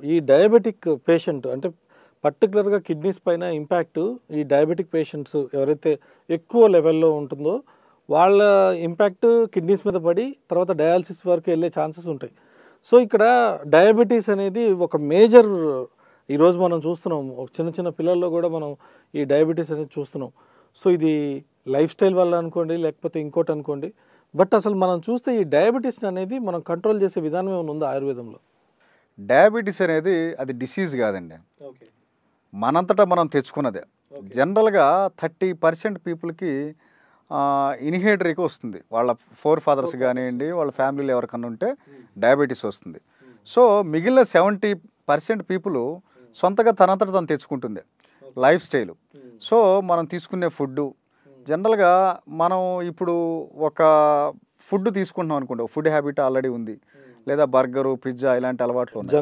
ఈ diabetic patient అంటే పర్టికులర్‌గా కిడ్నీస్ పైన ఇంపాక్ట్ ఈ డయాబెటిక్ పేషెంట్స్ ఎవరైతే ఎక్కువ లెవెల్‌లో ఉంటుందో వాళ్ళ ఇంపాక్ట్ కిడ్నీస్ మీద పడి తర్వాత డయాలిసిస్ వరకు వెళ్ళే ఛాన్సెస్ ఉంటాయి. సో, ఇక్కడ డయాబెటిస్ అనేది ఒక మేజర్ ఈరోజు మనం చూస్తున్నాం. ఒక చిన్న చిన్న పిల్లల్లో కూడా మనం ఈ డయాబెటిస్ అనేది చూస్తున్నాం. సో, ఇది లైఫ్ స్టైల్ వల్ల అనుకోండి లేకపోతే ఇంకోటి అనుకోండి. బట్ అసలు మనం చూస్తే ఈ డయాబెటిస్ అనేది మనం కంట్రోల్ చేసే విధానం ఏమైనా ఉందా ఆయుర్వేదంలో? డయాబెటీస్ అనేది అది డిసీజ్ కాదండి, ఓకే. మనంతటా మనం తెచ్చుకున్నదే. జనరల్గా 30% పీపుల్కి ఇన్హెరిటరీకి వస్తుంది. వాళ్ళ ఫోర్ ఫాదర్స్ కానివ్వండి, వాళ్ళ ఫ్యామిలీలో ఎవరికన్నా ఉంటే డయాబెటీస్ వస్తుంది. సో మిగిలిన 70% పీపుల్ సొంతగా తనంతట తను తెచ్చుకుంటుంది లైఫ్ స్టైలు. సో మనం తీసుకునే ఫుడ్డు జనరల్గా మనం ఇప్పుడు ఒక ఫుడ్ తీసుకుంటున్నాం అనుకోండి, ఫుడ్ హ్యాబిట్ ఆల్రెడీ ఉంది, లేదా బర్గరు పిజ్జా ఇలాంటి అలవాట్లు ఉన్నాయి,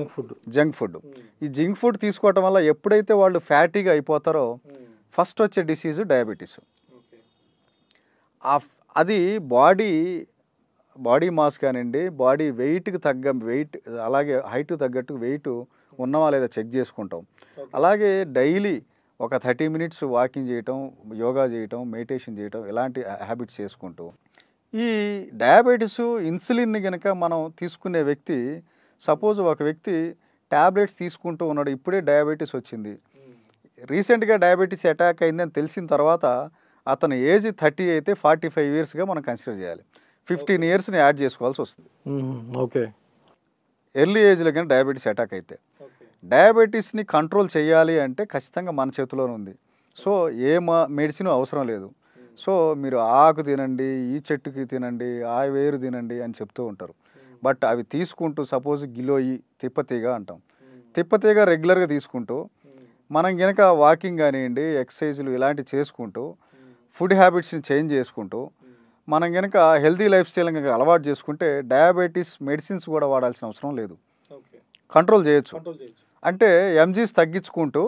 జంక్ ఫుడ్. ఈ జంక్ ఫుడ్ తీసుకోవటం వల్ల ఎప్పుడైతే వాళ్ళు ఫ్యాటీగా అయిపోతారో ఫస్ట్ వచ్చే డిసీజు డయాబెటీస్. అది బాడీ మాస్ కానివ్వండి, బాడీ వెయిట్కి వెయిట్ అలాగే హైట్కి తగ్గట్టు వెయిట్ ఉన్నవా లేదా చెక్ చేసుకుంటాం. అలాగే డైలీ ఒక 30 మినిట్స్ వాకింగ్ చేయటం, యోగా చేయటం, మెడిటేషన్ చేయటం ఇలాంటి హ్యాబిట్స్ చేసుకుంటూ ఈ డయాబెటీస్ ఇన్సులిన్ని కనుక మనం తీసుకునే వ్యక్తి, సపోజ్ ఒక వ్యక్తి ట్యాబ్లెట్స్ తీసుకుంటూ ఉన్నాడు, ఇప్పుడే డయాబెటీస్ వచ్చింది, రీసెంట్గా డయాబెటీస్ అటాక్ అయిందని తెలిసిన తర్వాత అతని ఏజ్ 30 అయితే 45 ఇయర్స్గా మనం కన్సిడర్ చేయాలి. 15 ఇయర్స్ని యాడ్ చేసుకోవాల్సి వస్తుంది. ఓకే. ఎర్లీ ఏజ్లో కానీ డయాబెటీస్ అటాక్ అయితే డయాబెటీస్ని కంట్రోల్ చేయాలి అంటే ఖచ్చితంగా మన చేతిలోనే ఉంది. సో ఏ మెడిసిన్ అవసరం లేదు. సో మీరు ఆకు తినండి, ఈ చెట్టుకి తినండి, ఆ వేరు తినండి అని చెప్తూ ఉంటారు. బట్ అవి తీసుకుంటూ సపోజ్ గిలోయి తిప్పతీగ అంటాం, తిప్పతీగ రెగ్యులర్గా తీసుకుంటూ మనం కనుక వాకింగ్ కానివ్వండి, ఎక్సర్సైజులు ఇలాంటివి చేసుకుంటూ ఫుడ్ హ్యాబిట్స్ని చేంజ్ చేసుకుంటూ మనం కనుక హెల్తీ లైఫ్ స్టైల్ కనుక అలవాటు చేసుకుంటే డయాబెటీస్ మెడిసిన్స్ కూడా వాడాల్సిన అవసరం లేదు, కంట్రోల్ చేయొచ్చు. అంటే ఎంజీస్ తగ్గించుకుంటూ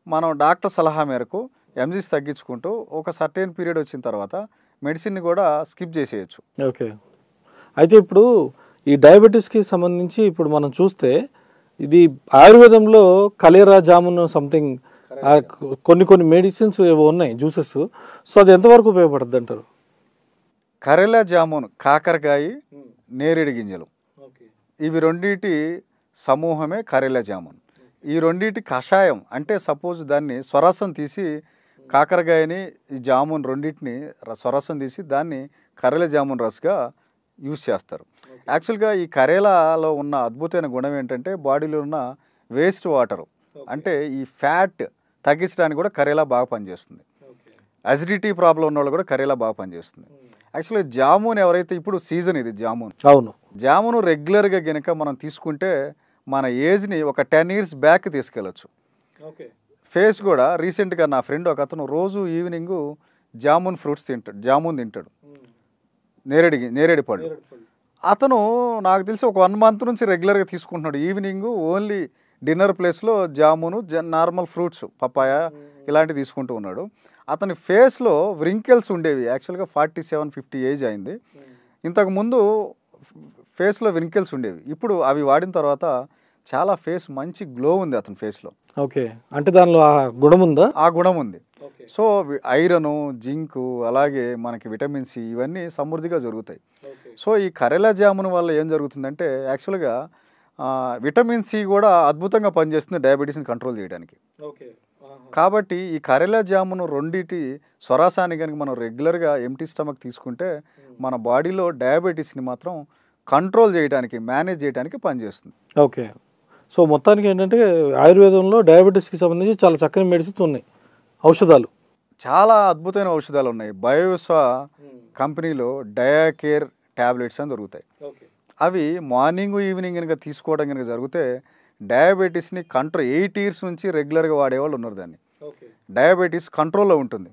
మనం డాక్టర్ సలహా మేరకు ఎంజీస్ తగ్గించుకుంటూ ఒక సర్టెన్ పీరియడ్ వచ్చిన తర్వాత మెడిసిన్ని కూడా స్కిప్ చేసేయచ్చు. ఓకే. అయితే ఇప్పుడు ఈ డయాబెటీస్కి సంబంధించి ఇప్పుడు మనం చూస్తే ఇది ఆయుర్వేదంలో కలేరా జామున్ సంథింగ్ కొన్ని మెడిసిన్స్ ఏవో ఉన్నాయి, జ్యూసెస్. సో అది ఎంతవరకు ఉపయోగపడుతుంది అంటారు? కరేలా జామున్, కాకరకాయ, నేరేడు గింజలు, ఇవి రెండింటి సమూహమే కరేలా జామున్. ఈ రెండింటి కషాయం అంటే సపోజ్ దాన్ని స్వరసం తీసి కాకరకాయని ఈ జామున్ రెండింటిని స్వరసం తీసి దాన్ని కరేలా జామున్ రస్గా యూస్ చేస్తారు. యాక్చువల్గా ఈ కరేలాలో ఉన్న అద్భుతమైన గుణం ఏంటంటే బాడీలో ఉన్న వేస్ట్ వాటర్ అంటే ఈ ఫ్యాట్ తగ్గించడానికి కూడా కరేలా బాగా పనిచేస్తుంది. అసిడిటీ ప్రాబ్లం ఉన్న వాళ్ళు కూడా కరేలా బాగా పనిచేస్తుంది. యాక్చువల్గా జామున్ ఎవరైతే ఇప్పుడు సీజన్ ఇది జామున్, అవును, జామును రెగ్యులర్గా కనుక మనం తీసుకుంటే మన ఏజ్ని ఒక 10 ఇయర్స్ బ్యాక్ తీసుకెళ్ళచ్చు. ఫేస్ కూడా రీసెంట్గా నా ఫ్రెండ్ ఒక అతను రోజు ఈవినింగు జామున్ ఫ్రూట్స్ తింటాడు, జామున్ తింటాడు, నేరేడు పళ్ళు. అతను నాకు తెలిసి ఒక 1 మంత్ నుంచి రెగ్యులర్గా తీసుకుంటున్నాడు. ఈవినింగు ఓన్లీ డిన్నర్ ప్లేస్లో జామును, నార్మల్ ఫ్రూట్స్, పపాయ ఇలాంటివి తీసుకుంటూ ఉన్నాడు. అతని ఫేస్లో వ్రింకిల్స్ ఉండేవి. యాక్చువల్గా 47-50 ఏజ్ అయింది. ఇంతకుముందు ఫేస్లో వ్రింకిల్స్ ఉండేవి. ఇప్పుడు అవి వాడిన తర్వాత చాలా ఫేస్ మంచి గ్లో ఉంది అతని ఫేస్లో. ఓకే. అంటే దానిలో ఆ గుణం ఉందా? ఆ గుణం ఉంది. సో ఐరను, జింకు, అలాగే మనకి విటమిన్ సి ఇవన్నీ సమృద్ధిగా జరుగుతాయి. సో ఈ కరేలా జామున్ వల్ల ఏం జరుగుతుందంటే యాక్చువల్గా విటమిన్ సి కూడా అద్భుతంగా పనిచేస్తుంది డయాబెటీస్ని కంట్రోల్ చేయడానికి. కాబట్టి ఈ కరేలా జామును రెండింటి స్వరాసాన్ని కనుక మనం రెగ్యులర్గా ఎంటీ స్టమక్ తీసుకుంటే మన బాడీలో డయాబెటీస్ని మాత్రం కంట్రోల్ చేయడానికి, మేనేజ్ చేయడానికి పనిచేస్తుంది. ఓకే. సో మొత్తానికి ఏంటంటే ఆయుర్వేదంలో డయాబెటీస్కి సంబంధించి చాలా చక్కని మెడిసిన్స్ ఉన్నాయి, ఔషధాలు, చాలా అద్భుతమైన ఔషధాలు ఉన్నాయి. బయోవిశ్వ కంపెనీలో డయాకేర్ ట్యాబ్లెట్స్ అని దొరుకుతాయి. అవి మార్నింగ్ ఈవినింగ్ కనుక తీసుకోవడం కనుక జరిగితే డయాబెటీస్ని 8 ఇయర్స్ నుంచి రెగ్యులర్గా వాడేవాళ్ళు ఉన్నారు. దాన్ని డయాబెటీస్ కంట్రోల్లో ఉంటుంది.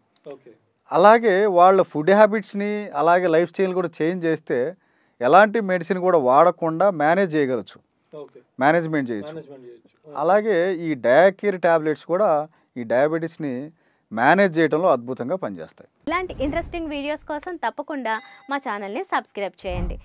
అలాగే వాళ్ళ ఫుడ్ హ్యాబిట్స్ని అలాగే లైఫ్ స్టైల్ కూడా చేంజ్ చేస్తే ఎలాంటి మెడిసిన్ కూడా వాడకుండా మేనేజ్మెంట్ చేయొచ్చు. అలాగే ఈ డయాకేర్ ట్యాబ్లెట్స్ కూడా ఈ డయాబెటీస్ని మేనేజ్ చేయడంలో అద్భుతంగా పనిచేస్తాయి. ఇలాంటి ఇంట్రెస్టింగ్ వీడియోస్ కోసం తప్పకుండా మా ఛానల్ని సబ్స్క్రైబ్ చేయండి.